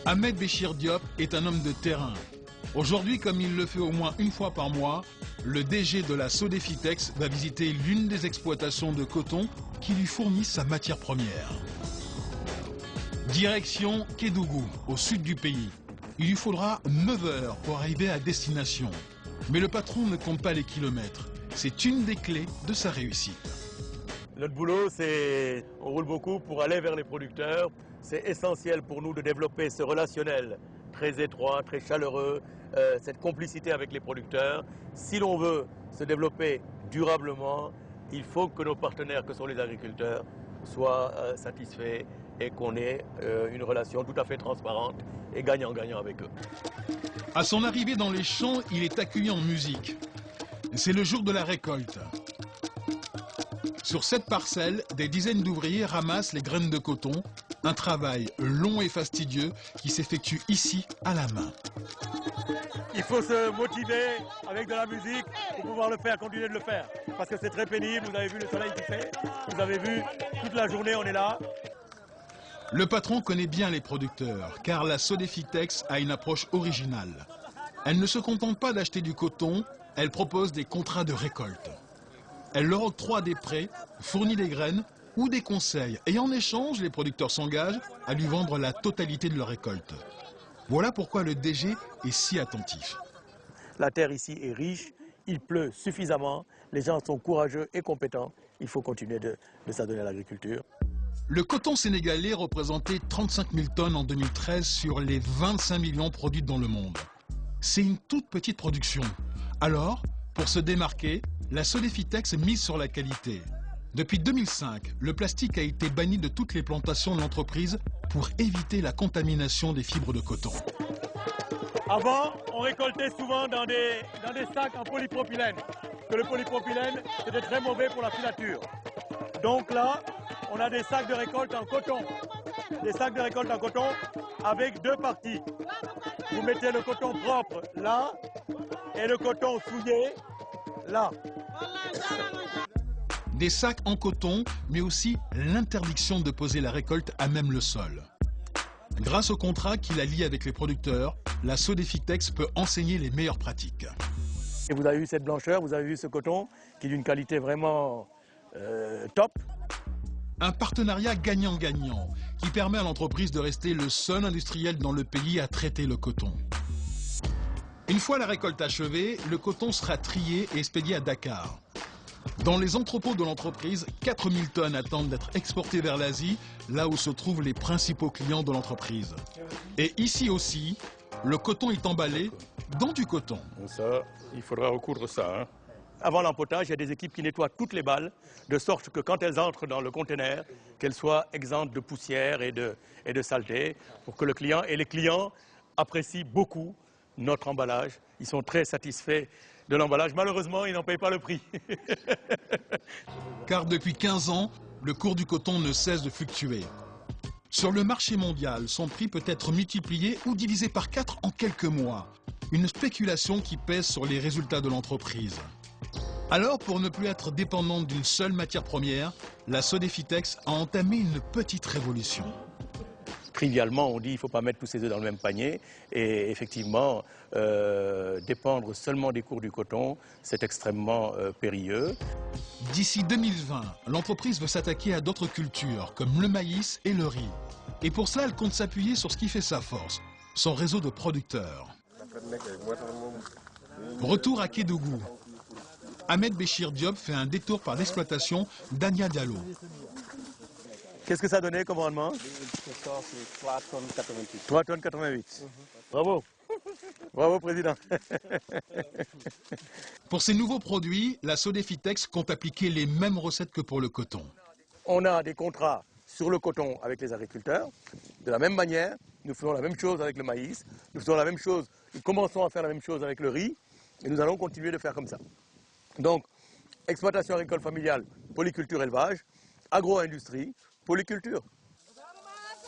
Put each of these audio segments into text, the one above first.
Ahmed Béchir Diop est un homme de terrain. Aujourd'hui, comme il le fait au moins une fois par mois, le DG de la Sodefitex va visiter l'une des exploitations de coton qui lui fournit sa matière première. Direction Kédougou, au sud du pays. Il lui faudra 9 heures pour arriver à destination. Mais le patron ne compte pas les kilomètres. C'est une des clés de sa réussite. Notre boulot, c'est on roule beaucoup pour aller vers les producteurs. C'est essentiel pour nous de développer ce relationnel très étroit, très chaleureux, cette complicité avec les producteurs. Si l'on veut se développer durablement, il faut que nos partenaires, que sont les agriculteurs, soient satisfaits et qu'on ait une relation tout à fait transparente et gagnant-gagnant avec eux. À son arrivée dans les champs, il est accueilli en musique. C'est le jour de la récolte. Sur cette parcelle, des dizaines d'ouvriers ramassent les graines de coton, un travail long et fastidieux qui s'effectue ici à la main. Il faut se motiver avec de la musique pour pouvoir le faire, continuer de le faire. Parce que c'est très pénible, vous avez vu le soleil qui fait, vous avez vu, toute la journée on est là. Le patron connaît bien les producteurs, car la Sodefitex a une approche originale. Elle ne se contente pas d'acheter du coton, elle propose des contrats de récolte. Elle leur octroie des prêts, fournit des graines ou des conseils, et en échange, les producteurs s'engagent à lui vendre la totalité de leur récolte. Voilà pourquoi le DG est si attentif. La terre ici est riche, il pleut suffisamment, les gens sont courageux et compétents, il faut continuer de s'adonner à l'agriculture. Le coton sénégalais représentait 35 000 tonnes en 2013 sur les 25 millions produits dans le monde. C'est une toute petite production. Alors, pour se démarquer, la Sodefitex mise sur la qualité. Depuis 2005, le plastique a été banni de toutes les plantations de l'entreprise pour éviter la contamination des fibres de coton. Avant, on récoltait souvent dans des sacs en polypropylène. Que le polypropylène, c'était très mauvais pour la filature. Donc là, on a des sacs de récolte en coton. Des sacs de récolte en coton avec deux parties. Vous mettez le coton propre là et le coton souillé là. Des sacs en coton, mais aussi l'interdiction de poser la récolte à même le sol. Grâce au contrat qu'il a lié avec les producteurs, la Sodefitex peut enseigner les meilleures pratiques. Et vous avez vu cette blancheur, vous avez vu ce coton qui est d'une qualité vraiment top. Un partenariat gagnant-gagnant qui permet à l'entreprise de rester le seul industriel dans le pays à traiter le coton. Une fois la récolte achevée, le coton sera trié et expédié à Dakar. Dans les entrepôts de l'entreprise, 4000 tonnes attendent d'être exportées vers l'Asie, là où se trouvent les principaux clients de l'entreprise. Et ici aussi, le coton est emballé dans du coton. Ça, il faudra recoudre ça. Hein. Avant l'empotage, il y a des équipes qui nettoient toutes les balles, de sorte que quand elles entrent dans le conteneur, qu'elles soient exemptes de poussière et de saleté, pour que le client et les clients apprécient beaucoup notre emballage. Ils sont très satisfaits de l'emballage. Malheureusement, ils n'en payent pas le prix. Car depuis 15 ans, le cours du coton ne cesse de fluctuer. Sur le marché mondial, son prix peut être multiplié ou divisé par 4 en quelques mois. Une spéculation qui pèse sur les résultats de l'entreprise. Alors, pour ne plus être dépendante d'une seule matière première, la Sodefitex a entamé une petite révolution. Trivialement, on dit qu'il ne faut pas mettre tous ses œufs dans le même panier. Et effectivement, dépendre seulement des cours du coton, c'est extrêmement périlleux. D'ici 2020, l'entreprise veut s'attaquer à d'autres cultures, comme le maïs et le riz. Et pour cela, elle compte s'appuyer sur ce qui fait sa force, son réseau de producteurs. Retour à Kédougou. Ahmed Béchir Diop fait un détour par l'exploitation d'Ania Diallo. Qu'est-ce que ça donnait comme rendement? 3 tonnes 88. 3 tonnes 88. Bravo. Bravo, Président. Pour ces nouveaux produits, la Sodefitex compte appliquer les mêmes recettes que pour le coton. On a des contrats sur le coton avec les agriculteurs. De la même manière, nous faisons la même chose avec le maïs. Nous faisons la même chose, nous commençons à faire la même chose avec le riz. Et nous allons continuer de faire comme ça. Donc, exploitation agricole familiale, polyculture élevage, agro-industrie, polyculture.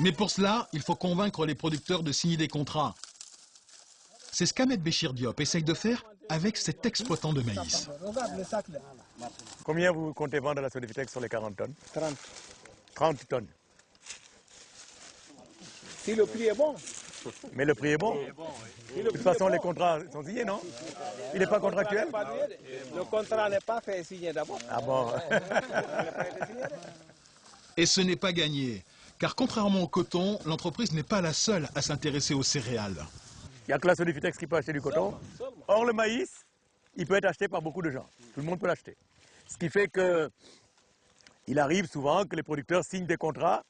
Mais pour cela, il faut convaincre les producteurs de signer des contrats. C'est ce qu'Ahmed Béchir Diop essaye de faire avec cet exploitant de maïs. Combien vous comptez vendre à la Sodefitex sur les 40 tonnes? 30. 30 tonnes. Si le prix est bon. Mais le prix est bon. De toute façon, les contrats sont signés, non? Il n'est pas contractuel? Le contrat n'est pas fait signer d'abord. Ah bon? Et ce n'est pas gagné, car contrairement au coton, l'entreprise n'est pas la seule à s'intéresser aux céréales. Il n'y a que la Sodefitex qui peut acheter du coton. Or, le maïs, il peut être acheté par beaucoup de gens. Tout le monde peut l'acheter. Ce qui fait que il arrive souvent que les producteurs signent des contrats,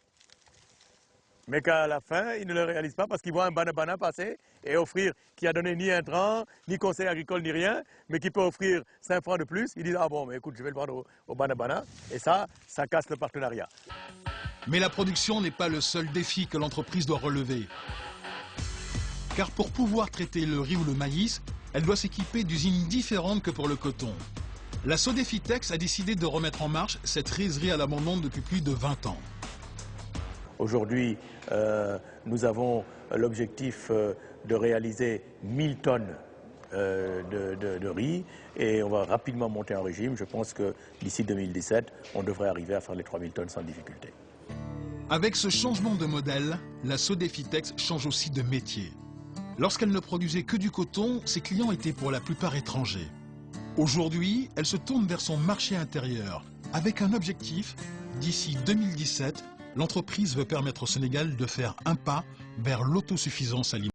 mais qu'à la fin, ils ne le réalisent pas parce qu'ils voient un banana passer et offrir, qui a donné ni intrant, ni conseil agricole, ni rien, mais qui peut offrir 5 francs de plus. Ils disent, ah bon, mais écoute, je vais le vendre au banana. Et ça casse le partenariat. Mais la production n'est pas le seul défi que l'entreprise doit relever. Car pour pouvoir traiter le riz ou le maïs, elle doit s'équiper d'usines différentes que pour le coton. La Sodefitex a décidé de remettre en marche cette rizerie à l'abandon depuis plus de 20 ans. Aujourd'hui, nous avons l'objectif de réaliser 1000 tonnes de riz et on va rapidement monter en régime. Je pense que d'ici 2017, on devrait arriver à faire les 3000 tonnes sans difficulté. Avec ce changement de modèle, la Sodefitex change aussi de métier. Lorsqu'elle ne produisait que du coton, ses clients étaient pour la plupart étrangers. Aujourd'hui, elle se tourne vers son marché intérieur, avec un objectif, d'ici 2017, l'entreprise veut permettre au Sénégal de faire un pas vers l'autosuffisance alimentaire.